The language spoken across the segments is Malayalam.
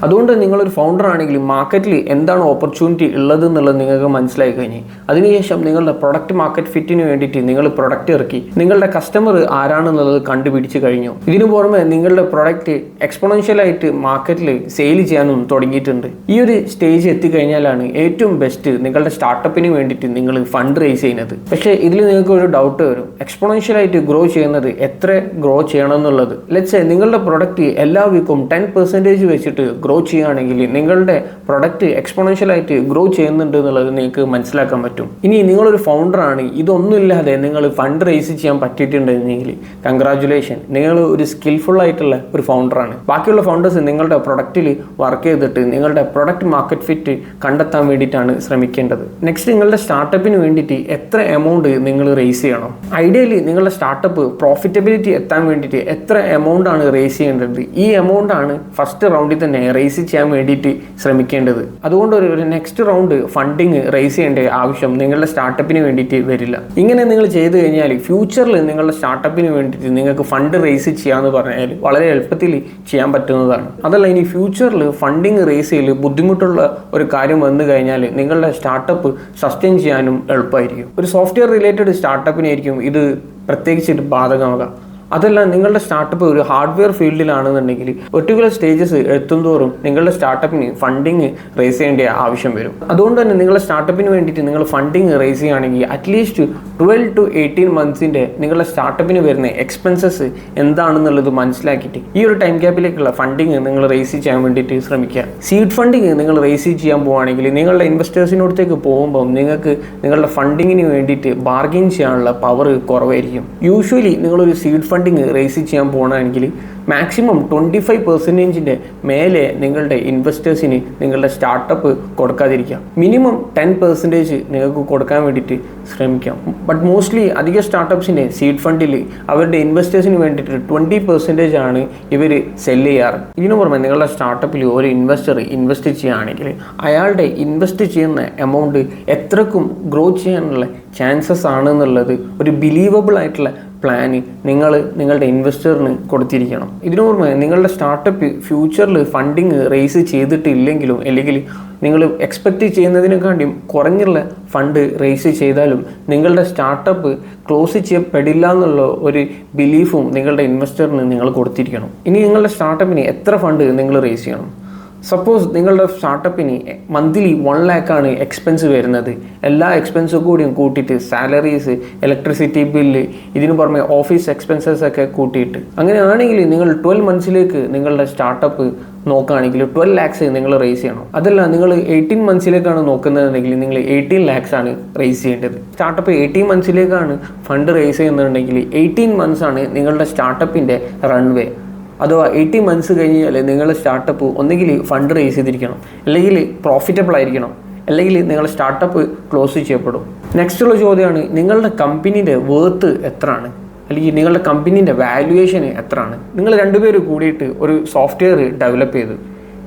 അതുകൊണ്ട് നിങ്ങളൊരു ഫൗണ്ടർ ആണെങ്കിൽ മാർക്കറ്റിൽ എന്താണ് ഓപ്പർച്യൂണിറ്റി ഉള്ളത് എന്നുള്ളത് നിങ്ങൾക്ക് മനസ്സിലായി കഴിഞ്ഞ് അതിനുശേഷം നിങ്ങളുടെ പ്രൊഡക്റ്റ് മാർക്കറ്റ് ഫിറ്റിന് വേണ്ടിയിട്ട് നിങ്ങൾ പ്രൊഡക്റ്റ് ഇറക്കി നിങ്ങളുടെ കസ്റ്റമർ ആരാണെന്നുള്ളത് കണ്ടുപിടിച്ച് കഴിഞ്ഞു. ഇതിനു പുറമെ നിങ്ങളുടെ പ്രൊഡക്റ്റ് എക്സ്പോണൻഷ്യലായിട്ട് മാർക്കറ്റിൽ സെയിൽ ചെയ്യാനും തുടങ്ങിയിട്ടുണ്ട്. ഈ ഒരു സ്റ്റേജ് എത്തിക്കഴിഞ്ഞാലാണ് ഏറ്റവും ബെസ്റ്റ് നിങ്ങളുടെ സ്റ്റാർട്ടപ്പിന് വേണ്ടിയിട്ട് നിങ്ങൾ ഫണ്ട് റേസ് ചെയ്യുന്നത്. പക്ഷേ ഇതിൽ നിങ്ങൾക്ക് ഒരു ഡൗട്ട് വരും, എക്സ്പോണൻഷ്യലായിട്ട് ഗ്രോ ചെയ്യുന്നത് എത്ര ഗ്രോ ചെയ്യണം എന്നുള്ളത്. ലെറ്റ്സ് സേ നിങ്ങളുടെ പ്രൊഡക്റ്റ് എല്ലാ വീക്കും 10% വെച്ചിട്ട് ഗ്രോ ചെയ്യുകയാണെങ്കിൽ നിങ്ങളുടെ പ്രൊഡക്റ്റ് എക്സ്പോണൻഷ്യലായിട്ട് ഗ്രോ ചെയ്യുന്നുണ്ട് എന്നുള്ളത് നിങ്ങൾക്ക് മനസ്സിലാക്കാൻ പറ്റും. ഇനി നിങ്ങളൊരു ഫൗണ്ടറാണ്, ഇതൊന്നുമില്ലാതെ നിങ്ങൾ ഫണ്ട് റേസ് ചെയ്യാൻ പറ്റിയിട്ടുണ്ടെങ്കിൽ കൺഗ്രാജുലേഷൻ, നിങ്ങൾ ഒരു സ്കിൽഫുൾ ആയിട്ടുള്ള ഒരു ഫൗണ്ടറാണ്. ബാക്കിയുള്ള ഫൗണ്ടേഴ്സ് നിങ്ങളുടെ പ്രൊഡക്റ്റിൽ വർക്ക് ചെയ്തിട്ട് നിങ്ങളുടെ പ്രൊഡക്റ്റ് മാർക്കറ്റ് ഫിറ്റ് കണ്ടെത്താൻ വേണ്ടിയിട്ടാണ് ശ്രമിക്കേണ്ടത്. നെക്സ്റ്റ് നിങ്ങളുടെ സ്റ്റാർട്ടപ്പിന് വേണ്ടിയിട്ട് എത്ര എമൗണ്ട് നിങ്ങൾ റേസ് ചെയ്യണം. ഐഡിയലി നിങ്ങളുടെ സ്റ്റാർട്ടപ്പ് പ്രോഫിറ്റബിലിറ്റി എത്താൻ വേണ്ടിയിട്ട് എത്ര എമൗണ്ട് ആണ് റേസ് ചെയ്യേണ്ടത്, ഈ എമൗണ്ട് ആണ് ഫസ്റ്റ് റൗണ്ടിൽ തന്നെ റേസ് ചെയ്യാൻ വേണ്ടിയിട്ട് ശ്രമിക്കേണ്ടത്. അതുകൊണ്ട് ഒരു നെക്സ്റ്റ് റൗണ്ട് ഫണ്ടിങ് റേസ് ചെയ്യേണ്ട ആവശ്യം നിങ്ങളുടെ സ്റ്റാർട്ടപ്പിന് വേണ്ടിയിട്ട് വരില്ല. ഇങ്ങനെ നിങ്ങൾ ചെയ്തു കഴിഞ്ഞാൽ ഫ്യൂച്ചറിൽ നിങ്ങളുടെ സ്റ്റാർട്ടപ്പിന് വേണ്ടിയിട്ട് നിങ്ങൾക്ക് ഫണ്ട് റേസ് ചെയ്യാമെന്ന് പറഞ്ഞാൽ വളരെ എളുപ്പത്തിൽ ചെയ്യാൻ പറ്റുന്നതാണ്. അതല്ല ഇനി ഫ്യൂച്ചറിൽ ഫണ്ടിങ് റേസ് ചെയ്യൽ ബുദ്ധിമുട്ടുള്ള ഒരു കാര്യം വന്നു കഴിഞ്ഞാൽ നിങ്ങളുടെ സ്റ്റാർട്ടപ്പ് സസ്റ്റെയിൻ ചെയ്യാനും എളുപ്പമായിരിക്കും. ഒരു സോഫ്റ്റ്വെയർ റിലേറ്റഡ് സ്റ്റാർട്ടപ്പിനായിരിക്കും ഇത് പ്രത്യേകിച്ചിട്ട് ബാധകമാകാം. അതല്ല നിങ്ങളുടെ സ്റ്റാർട്ടപ്പ് ഒരു ഹാർഡ്വെയർ ഫീൽഡിലാണെന്നുണ്ടെങ്കിൽ പെർട്ടിക്കുലർ സ്റ്റേജസ് എത്തുന്തോറും നിങ്ങളുടെ സ്റ്റാർട്ടപ്പിന് ഫണ്ടിങ് റേസ് ചെയ്യേണ്ട ആവശ്യം വരും. അതുകൊണ്ട് തന്നെ നിങ്ങളുടെ സ്റ്റാർട്ടപ്പിന് വേണ്ടിയിട്ട് നിങ്ങൾ ഫണ്ടിങ് റേസ് ചെയ്യുകയാണെങ്കിൽ അറ്റ്ലീസ്റ്റ് 12 to 18 മന്ത്സിൻ്റെ നിങ്ങളുടെ സ്റ്റാർട്ടപ്പിന് വരുന്ന എക്സ്പെൻസസ് എന്താണെന്നുള്ളത് മനസ്സിലാക്കിയിട്ട് ഈ ഒരു ടൈം ഗ്യാപ്പിലേക്കുള്ള ഫണ്ടിങ് നിങ്ങൾ റേസ് ചെയ്യാൻ വേണ്ടിയിട്ട് ശ്രമിക്കുക. സീഡ് ഫണ്ടിങ് നിങ്ങൾ റേസ് ചെയ്യാൻ പോവുകയാണെങ്കിൽ നിങ്ങളുടെ ഇൻവെസ്റ്റേഴ്സിനോടത്തേക്ക് പോകുമ്പോൾ നിങ്ങൾക്ക് നിങ്ങളുടെ ഫണ്ടിങ്ങിന് വേണ്ടിയിട്ട് ബാർഗെയിൻ ചെയ്യാനുള്ള പവർ കുറവായിരിക്കും. യൂഷ്വലി നിങ്ങളൊരു സീഡ് ഫണ്ടിങ് റേസ് ചെയ്യാൻ പോകണമെങ്കിൽ മാക്സിമം 25% മേലെ നിങ്ങളുടെ ഇൻവെസ്റ്റേഴ്സിന് നിങ്ങളുടെ സ്റ്റാർട്ടപ്പ് കൊടുക്കാതിരിക്കാം. മിനിമം 10% നിങ്ങൾക്ക് കൊടുക്കാൻ വേണ്ടിയിട്ട് ശ്രമിക്കാം. ബട്ട് മോസ്റ്റ്ലി അധിക സ്റ്റാർട്ടപ്സിൻ്റെ സീഡ് ഫണ്ടിൽ അവരുടെ ഇൻവെസ്റ്റേഴ്സിന് വേണ്ടിയിട്ട് 20% ആണ് ഇവർ സെല് ചെയ്യാറ്. ഇതിനു പുറമെ നിങ്ങളുടെ സ്റ്റാർട്ടപ്പിൽ ഒരു ഇൻവെസ്റ്റർ ഇൻവെസ്റ്റ് ചെയ്യുകയാണെങ്കിൽ അയാളുടെ ഇൻവെസ്റ്റ് ചെയ്യുന്ന എമൗണ്ട് എത്രക്കും ഗ്രോ ചെയ്യാനുള്ള ചാൻസസ് ആണെന്നുള്ളത് ഒരു ബിലീവബിൾ ആയിട്ടുള്ള പ്ലാന് നിങ്ങൾ നിങ്ങളുടെ ഇൻവെസ്റ്ററിന് കൊടുത്തിരിക്കണം. ഇതിനു പുറമെ നിങ്ങളുടെ സ്റ്റാർട്ടപ്പ് ഫ്യൂച്ചറിൽ ഫണ്ടിങ് റേസ് ചെയ്തിട്ടില്ലെങ്കിലും അല്ലെങ്കിൽ നിങ്ങൾ എക്സ്പെക്റ്റ് ചെയ്യുന്നതിനെക്കാട്ടിയും കുറഞ്ഞുള്ള ഫണ്ട് റേസ് ചെയ്താലും നിങ്ങളുടെ സ്റ്റാർട്ടപ്പ് ക്ലോസ് ചെയ്യപ്പെടില്ല എന്നുള്ള ഒരു ബിലീഫും നിങ്ങളുടെ ഇൻവെസ്റ്ററിന് നിങ്ങൾ കൊടുത്തിരിക്കണം. ഇനി നിങ്ങളുടെ സ്റ്റാർട്ടപ്പിന് എത്ര ഫണ്ട് നിങ്ങൾ റേസ് ചെയ്യണം. സപ്പോസ് നിങ്ങളുടെ സ്റ്റാർട്ടപ്പിന് മന്ത്ലി 1 lakh എക്സ്പെൻസ് വരുന്നത്. എല്ലാ എക്സ്പെൻസും കൂടിയും കൂട്ടിയിട്ട് സാലറീസ്, ഇലക്ട്രിസിറ്റി ബില്ല്, ഇതിനു പുറമെ ഓഫീസ് എക്സ്പെൻസസ് ഒക്കെ കൂട്ടിയിട്ട് അങ്ങനെയാണെങ്കിൽ നിങ്ങൾ 12 മന്ത്സിലേക്ക് നിങ്ങളുടെ സ്റ്റാർട്ടപ്പ് നോക്കുകയാണെങ്കിൽ 12 lakhs നിങ്ങൾ റേസ് ചെയ്യണം. അതല്ല നിങ്ങൾ 18 മന്ത്സിലേക്കാണ് നോക്കുന്നതെങ്കിൽ നിങ്ങൾ 18 lakhs ആണ് റേസ് ചെയ്യേണ്ടത്. സ്റ്റാർട്ടപ്പ് 18 മന്ത്സിലേക്കാണ് ഫണ്ട് റേസ് ചെയ്യുന്നുണ്ടെങ്കിൽ 18 months ആണ് നിങ്ങളുടെ സ്റ്റാർട്ടപ്പിൻ്റെ റൺവേ. അഥവാ 18 months കഴിഞ്ഞാൽ നിങ്ങളുടെ സ്റ്റാർട്ടപ്പ് ഒന്നുകിൽ ഫണ്ട് റേസ് ചെയ്തിരിക്കണം, അല്ലെങ്കിൽ പ്രോഫിറ്റബിൾ ആയിരിക്കണം, അല്ലെങ്കിൽ നിങ്ങളുടെ സ്റ്റാർട്ടപ്പ് ക്ലോസ് ചെയ്യപ്പെടും. നെക്സ്റ്റ് ഉള്ള ചോദ്യമാണ് നിങ്ങളുടെ കമ്പനീൻ്റെ വേർത്ത് എത്രയാണ്, അല്ലെങ്കിൽ നിങ്ങളുടെ കമ്പനീൻ്റെ വാല്യുവേഷൻ എത്രയാണ്. നിങ്ങൾ രണ്ടുപേരും കൂടിയിട്ട് ഒരു സോഫ്റ്റ്വെയർ ഡെവലപ്പ് ചെയ്തു.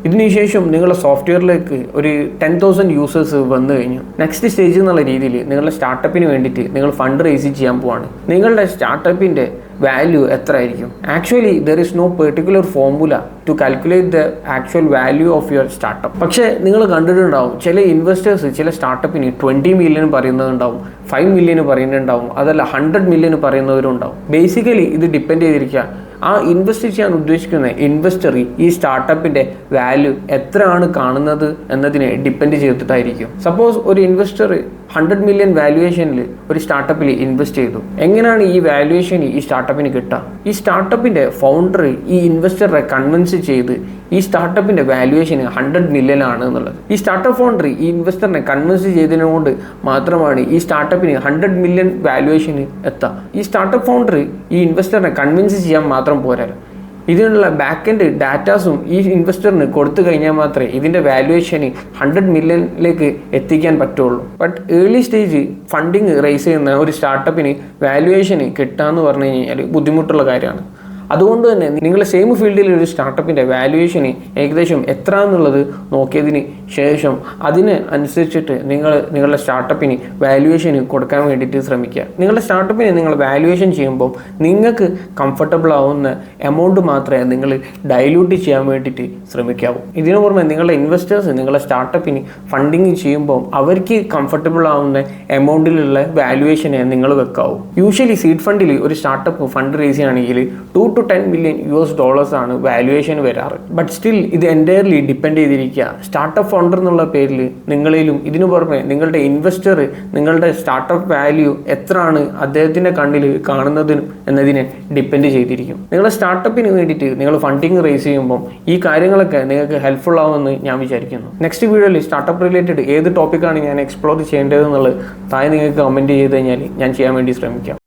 ഇതിനുശേഷം നിങ്ങളുടെ സോഫ്റ്റ്വെയറിലേക്ക് ഒരു 10,000 യൂസേഴ്സ് വന്നു കഴിഞ്ഞു. നെക്സ്റ്റ് സ്റ്റേജ് എന്നുള്ള രീതിയിൽ നിങ്ങളുടെ സ്റ്റാർട്ടപ്പിന് വേണ്ടിയിട്ട് നിങ്ങൾ ഫണ്ട് റേസ് ചെയ്യാൻ പോവാണ്. നിങ്ങളുടെ സ്റ്റാർട്ടപ്പിൻ്റെ വാല്യൂ എത്ര ആയിരിക്കും. Actually there is no particular formula to calculate the actual value of your startup. പക്ഷേ നിങ്ങൾ കണ്ടിട്ടുണ്ടാവും ചില ഇൻവെസ്റ്റേഴ്സ് ചില സ്റ്റാർട്ടപ്പിന് 20 million പറയുന്നതുണ്ടാവും, 5 million പറയുന്നുണ്ടാവും, അതല്ല 100 million പറയുന്നവരും ഉണ്ടാവും. ബേസിക്കലി ഇത് ഡിപ്പെൻഡ് ചെയ്തിരിക്കുക ആ ഇൻവെസ്റ്റ് ചെയ്യാൻ ഉദ്ദേശിക്കുന്ന ഇൻവെസ്റ്റർ ഈ സ്റ്റാർട്ടപ്പിൻ്റെ വാല്യൂ എത്രയാണ് കാണുന്നത് എന്നതിനെ ഡിപ്പെൻഡ് ചെയ്തിട്ടായിരിക്കും. സപ്പോസ് ഒരു ഇൻവെസ്റ്റർ 100 million വാല്യുവേഷനിൽ ഒരു സ്റ്റാർട്ടപ്പിൽ ഇൻവെസ്റ്റ് ചെയ്തു. എങ്ങനെയാണ് ഈ വാല്യുവേഷൻ ഈ സ്റ്റാർട്ടപ്പിന് കിട്ടുക? ഈ സ്റ്റാർട്ടപ്പിൻ്റെ ഫൗണ്ടർ ഈ ഇൻവെസ്റ്ററെ കൺവിൻസ് ചെയ്ത് ഈ സ്റ്റാർട്ടപ്പിൻ്റെ വാല്യുവേഷൻ 100 million ആണ് എന്നുള്ളത്. ഈ സ്റ്റാർട്ടപ്പ് ഫൗണ്ടർ ഈ ഇൻവെസ്റ്ററിനെ കൺവിൻസ് ചെയ്തതിനുകൊണ്ട് മാത്രമാണ് ഈ സ്റ്റാർട്ടപ്പിന് 100 million വാല്യുവേഷന് എത്തുക. ഈ സ്റ്റാർട്ടപ്പ് ഫൗണ്ടർ ഈ ഇൻവെസ്റ്ററിനെ കൺവിൻസ് ചെയ്യാൻ മാത്രം പോരാ, ഇതിനുള്ള ബാക്ക് എൻഡ് ഡാറ്റാസും ഈ ഇൻവെസ്റ്ററിന് കൊടുത്തു കഴിഞ്ഞാൽ മാത്രമേ ഇതിൻ്റെ വാല്യുവേഷന് 100 million എത്തിക്കാൻ പറ്റുള്ളൂ. But early stage funding raise ചെയ്യുന്ന ഒരു സ്റ്റാർട്ടപ്പിന് വാല്യുവേഷന് കിട്ടുക എന്ന് പറഞ്ഞു കഴിഞ്ഞാൽ ബുദ്ധിമുട്ടുള്ള കാര്യമാണ്. അതുകൊണ്ട് തന്നെ നിങ്ങളുടെ സെയിം ഫീൽഡിൽ ഒരു സ്റ്റാർട്ടപ്പിൻ്റെ വാല്യുവേഷന് ഏകദേശം എത്ര എന്നുള്ളത് നോക്കിയതിന് ശേഷം അതിന് അനുസരിച്ചിട്ട് നിങ്ങളുടെ സ്റ്റാർട്ടപ്പിന് വാല്യുവേഷന് കൊടുക്കാൻ വേണ്ടിയിട്ട് ശ്രമിക്കുക. നിങ്ങളുടെ സ്റ്റാർട്ടപ്പിന് നിങ്ങൾ വാല്യുവേഷൻ ചെയ്യുമ്പോൾ നിങ്ങൾക്ക് കംഫർട്ടബിൾ ആവുന്ന എമൗണ്ട് മാത്രമേ നിങ്ങൾ ഡൈല്യൂട്ട് ചെയ്യാൻ വേണ്ടിയിട്ട് ശ്രമിക്കാവൂ. ഇതിനു പുറമെ നിങ്ങളുടെ ഇൻവെസ്റ്റേഴ്സ് നിങ്ങളുടെ സ്റ്റാർട്ടപ്പിന് ഫണ്ടിങ് ചെയ്യുമ്പോൾ അവർക്ക് കംഫർട്ടബിൾ ആവുന്ന എമൗണ്ടിലുള്ള വാല്യുവേഷനെ നിങ്ങൾ വെക്കാവൂ. യൂഷ്വലി സീഡ് ഫണ്ടിൽ ഒരു സ്റ്റാർട്ടപ്പ് ഫണ്ട് റേസ് ചെയ്യുകയാണെങ്കിൽ $2 to 10 million ആണ് വാല്യുവേഷൻ വരാറ്. ബട്ട് സ്റ്റിൽ ഇത് എൻറ്റയർലി ഡിപ്പെൻഡ് ചെയ്തിരിക്കുക സ്റ്റാർട്ടപ്പ് ഫൗണ്ടർ എന്നുള്ള പേരിൽ നിങ്ങളിലും ഇതിനു പുറമെ നിങ്ങളുടെ ഇൻവെസ്റ്റർ നിങ്ങളുടെ സ്റ്റാർട്ടപ്പ് വാല്യൂ എത്രയാണ് അദ്ദേഹത്തിൻ്റെ കണ്ണിൽ കാണുന്നതിനും എന്നതിനെ ഡിപ്പെൻഡ് ചെയ്തിരിക്കും. നിങ്ങളുടെ സ്റ്റാർട്ടപ്പിന് വേണ്ടിയിട്ട് നിങ്ങൾ ഫണ്ടിങ് റേസ് ചെയ്യുമ്പോൾ ഈ കാര്യങ്ങളൊക്കെ നിങ്ങൾക്ക് ഹെൽപ്ഫുൾ ആവുമെന്ന് ഞാൻ വിചാരിക്കുന്നു. നെക്സ്റ്റ് വീഡിയോയിൽ സ്റ്റാർട്ടപ്പ് റിലേറ്റഡ് ഏത് ടോപ്പിക്കാണ് ഞാൻ എക്സ്പ്ലോർ ചെയ്യേണ്ടതെന്നുള്ളത് താഴെ നിങ്ങൾക്ക് കമൻറ്റ് ചെയ്ത് കഴിഞ്ഞാൽ ഞാൻ ചെയ്യാൻ വേണ്ടി ശ്രമിക്കാം.